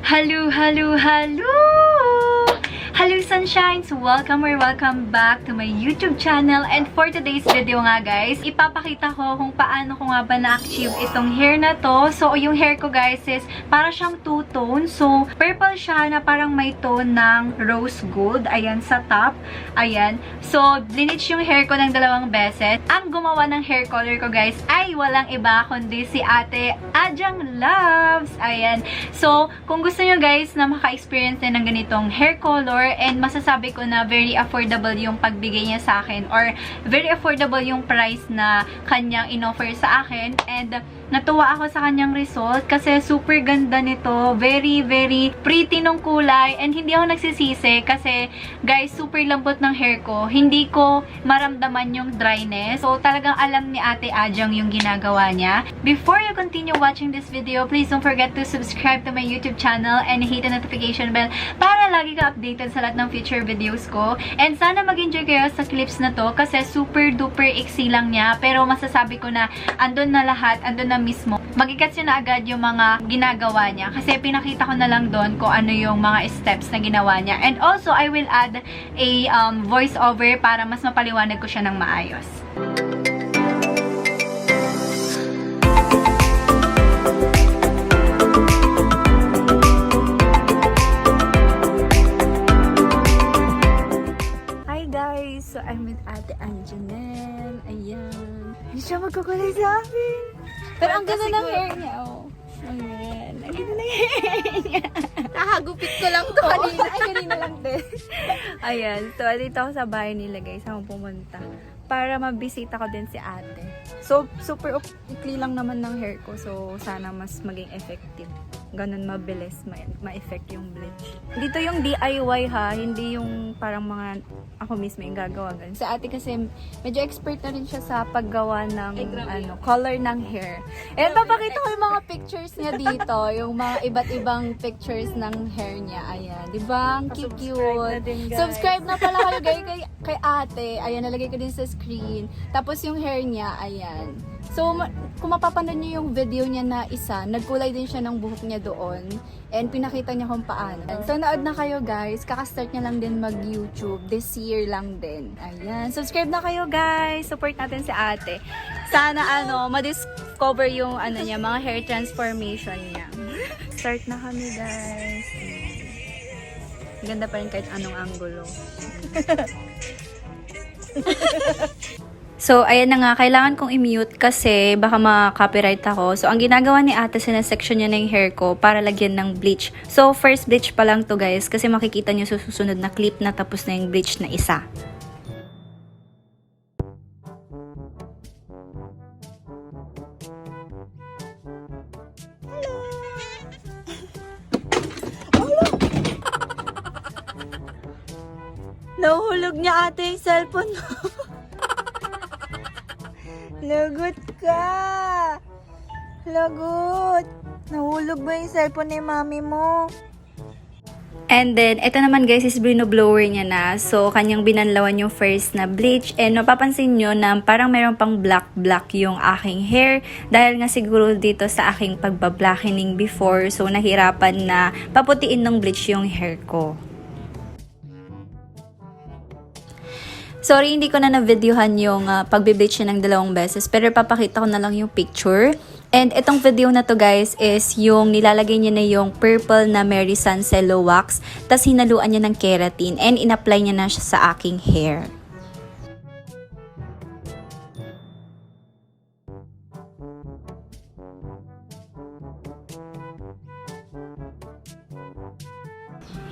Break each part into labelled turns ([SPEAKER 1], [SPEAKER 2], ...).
[SPEAKER 1] Hello, hello, hello! Hello Sunshines! Welcome or welcome back to my YouTube channel. And for today's video nga guys, ipapakita ko kung paano ko nga ba na-achieve itong hair na to. So yung hair ko guys is para siyang two-tone. So purple siya na parang may tone ng rose gold. Ayan sa top. Ayan. So bleach yung hair ko ng 2 beses. Ang gumawa ng hair color ko guys ay walang iba kundi si ate Ajangloves. Ayan. So kung gusto nyo guys na maka-experience din ng ganitong hair color and masasabi ko na very affordable yung pagbigay niya sa akin or very affordable yung price na kanyang in-offer sa akin, and natuwa ako sa kanyang result kasi super ganda nito. Very, very pretty nung kulay, and hindi ako nagsisisi kasi guys, super lambot ng hair ko. Hindi ko maramdaman yung dryness. So talagang alam ni Ate Ajang yung ginagawa niya. Before you continue watching this video, please don't forget to subscribe to my YouTube channel and hit the notification bell para lagi ka updated sa lahat ng future videos ko. And sana mag-enjoy kayo sa clips na to kasi super duper iksi lang niya, pero masasabi ko na andun na lahat, andun na mismo. Magigets yun na agad yung mga ginagawa niya kasi pinakita ko na lang doon kung ano yung mga steps na ginawa niya. And also, I will add a voice over para mas mapaliwanag ko siya ng maayos. So, I'm with Ate Anjanel. Ayan. Hindi siya magkukulay sa akin. Pero ang ganda ng hair niya, oh. Ayan. Ang ganda ng hair niya.
[SPEAKER 2] Nakagupit ko lang to kanina. Ay, kanina lang din.
[SPEAKER 1] Ayan. So, dito ako sa bahay nila, guys. Ako pumunta. Para mabisita ko din si ate. So, super ikli lang naman ng hair ko. So, sana mas maging effective. Ganun mabilis, ma-effect yung bleach. Dito yung DIY ha, hindi yung parang mga ako mismo yung gagawa ganun. Sa ate kasi medyo expert na rin siya sa paggawa ng color ng hair. And papakita ko yung mga pictures niya dito, yung mga iba't ibang pictures ng hair niya. Ayan, di ba? Ang cute. Subscribe na pala kayo guys kay ate. Ayan, nalagay ko din sa screen. Tapos yung hair niya, ayan. So, kung mapapanood niyo yung video niya na isa, nagkulay din siya ng buhok niya doon. And pinakita niya kung paano. So, naod na kayo guys. Kakastart niya lang din mag-YouTube. This year lang din. Ayan. Subscribe na kayo guys. Support natin si ate. Sana ma-discover yung niya, mga hair transformation niya. Start na kami guys. Ganda pa rin kahit anong angulo. So, ayan na nga, kailangan kong i-mute kasi baka ma-copyright ako. So, ang ginagawa ni ate, sinesection niya na yung hair ko para lagyan ng bleach. So, first bleach pa lang to guys kasi makikita niyo sa susunod na clip na tapos na yung bleach na isa. Nahuhulog niya ate yung cellphone mo. Lagot ka! Lagot! Nahulog ba yung cellphone ni mami mo? And then, ito naman guys is bino-blower niya na. So, kanyang binanlawan yung first na bleach. And mapapansin nyo na parang mayroon pang black yung aking hair. Dahil nga siguro dito sa aking pagbablackening before. So, nahirapan na paputiin ng bleach yung hair ko. Sorry, hindi ko na na-videohan yung pagbe-bleach niya ng 2 beses. Pero papakita ko na lang yung picture. And itong video na to guys is yung nilalagay niya na yung purple na Mary Sun CELLOWAX. Tapos hinaluan niya ng keratin and in-apply niya na siya sa aking hair.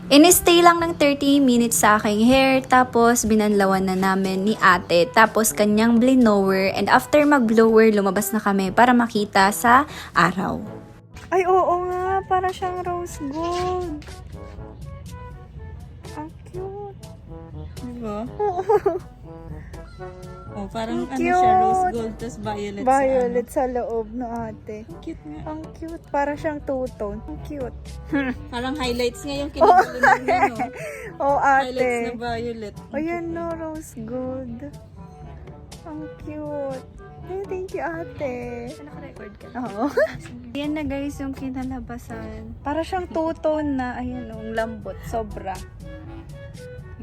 [SPEAKER 1] In-stay lang ng 30 minutes sa aking hair, tapos binanlawan na namin ni ate, tapos kanyang blower, and after mag-blower, lumabas na kami para makita sa araw. Ay, oo nga, para siyang rose gold. Ang cute.
[SPEAKER 2] Diba? Oh, parang siya, rose gold, tas violet
[SPEAKER 1] Violet sa loob no ate.
[SPEAKER 2] Ang cute nga.
[SPEAKER 1] Ang cute, para siyang two-tone. Ang cute.
[SPEAKER 2] Parang highlights nga yung kinabulunan niya, no?
[SPEAKER 1] Oh, ate.
[SPEAKER 2] Highlights na violet.
[SPEAKER 1] Ayan no, rose gold. Ang cute.
[SPEAKER 2] Thank you, ate.
[SPEAKER 1] Naka-record ka.
[SPEAKER 2] Oo. Yan na guys yung kinalabasan. Para siyang two-tone na. Ayan, ang lambot. Sobra.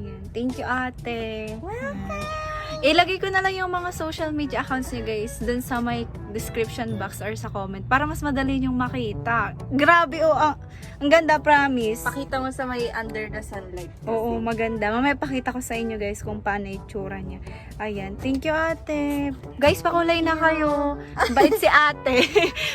[SPEAKER 2] Ayan. Thank you, ate. Welcome! Ilagay ko na lang yung mga social media accounts niyo guys dun sa may description box or sa comment para mas madali niyong makita. Grabe, ang ganda, promise.
[SPEAKER 3] Pakita mo sa may under the sunlight.
[SPEAKER 2] Oo, maganda. Mamaya pakita ko sa inyo guys kung paano itsura niya. Ayan. Thank you, ate. Guys, pakulay na kayo. Bait si ate.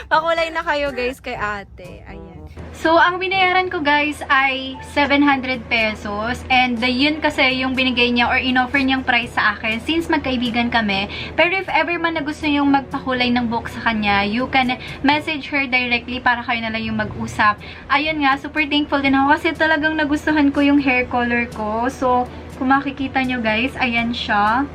[SPEAKER 2] Pakulay na kayo guys kay ate. Ayan.
[SPEAKER 1] So, ang binayaran ko guys ay 700 pesos. And yun kasi yung binigay niya or in-offer niyang price sa akin since magkaibigan kami. Pero if ever man na gusto niyong magpakulay ng buhok sa kanya, you can message her directly para kayo na lang yung mag-usap. Ayun nga, super thankful din ako kasi talagang nagustuhan ko yung hair color ko. So, kung makikita nyo guys, ayan siya.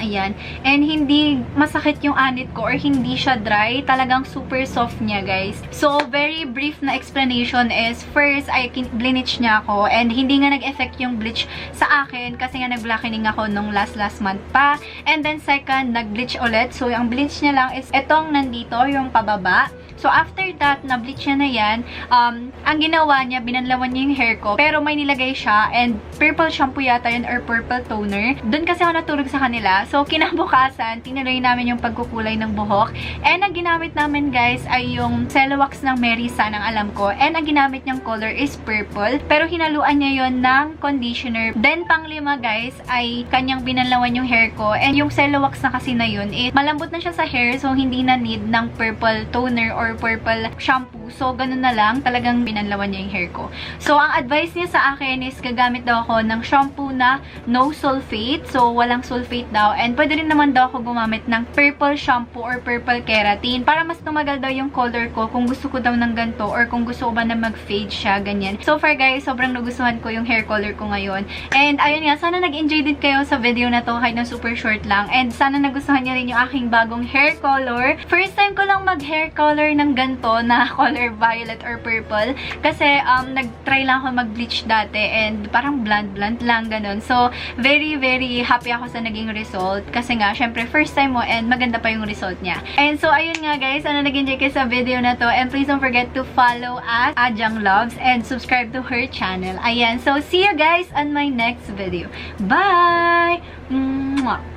[SPEAKER 1] Ayan. And hindi masakit yung anit ko or hindi siya dry. Talagang super soft niya, guys. So, very brief na explanation is, first, bleach niya ako. And hindi nga nag-effect yung bleach sa akin kasi nga nag-blackening ako nung last month pa. And then, second, nag-bleach ulit. So, yung bleach niya lang is etong nandito, yung pababa. So, after that, na-bleach niya na yan, ang ginawa niya, binanlawan niya yung hair ko. Pero may nilagay siya and purple shampoo yata yun or purple toner. Doon kasi ako natulog sa kanila. So, kinabukasan, tinuloy namin yung pagkukulay ng buhok. And ang ginamit namin, guys, ay yung CELLOWAX ng Merisa ng alam ko. And ang ginamit niyang color is purple. Pero hinaluan niya yon ng conditioner. Then, panglima, guys, ay kanyang binanlawan yung hair ko. And yung CELLOWAX na kasi na yun, malambot na siya sa hair. So, hindi na need ng purple toner or purple shampoo. So, ganun na lang. Talagang binanlawan niya yung hair ko. So, ang advice niya sa akin is gagamit daw ako ng shampoo na no sulfate. So, walang sulfate daw. And pwede rin naman daw ako gumamit ng purple shampoo or purple keratin para mas tumagal daw yung color ko kung gusto ko daw ng ganito or kung gusto ko ba na mag-fade siya, ganyan. So far guys, sobrang nagustuhan ko yung hair color ko ngayon. And ayun nga, sana nag-enjoy din kayo sa video na to kahit na super short lang. And sana nagustuhan niyo rin yung aking bagong hair color. First time ko lang mag-hair color ng ganito na color violet or purple. Kasi nag-try lang ako mag-bleach dati and parang blunt lang, ganun. So, very happy ako sa naging result. Kasi nga, syempre, first time mo and maganda pa yung result niya. And so, ayun nga guys, sana nag-enjoy kayo sa video na to. And please don't forget to follow at Ajangloves and subscribe to her channel. Ayan. So, see you guys on my next video. Bye! Mwah!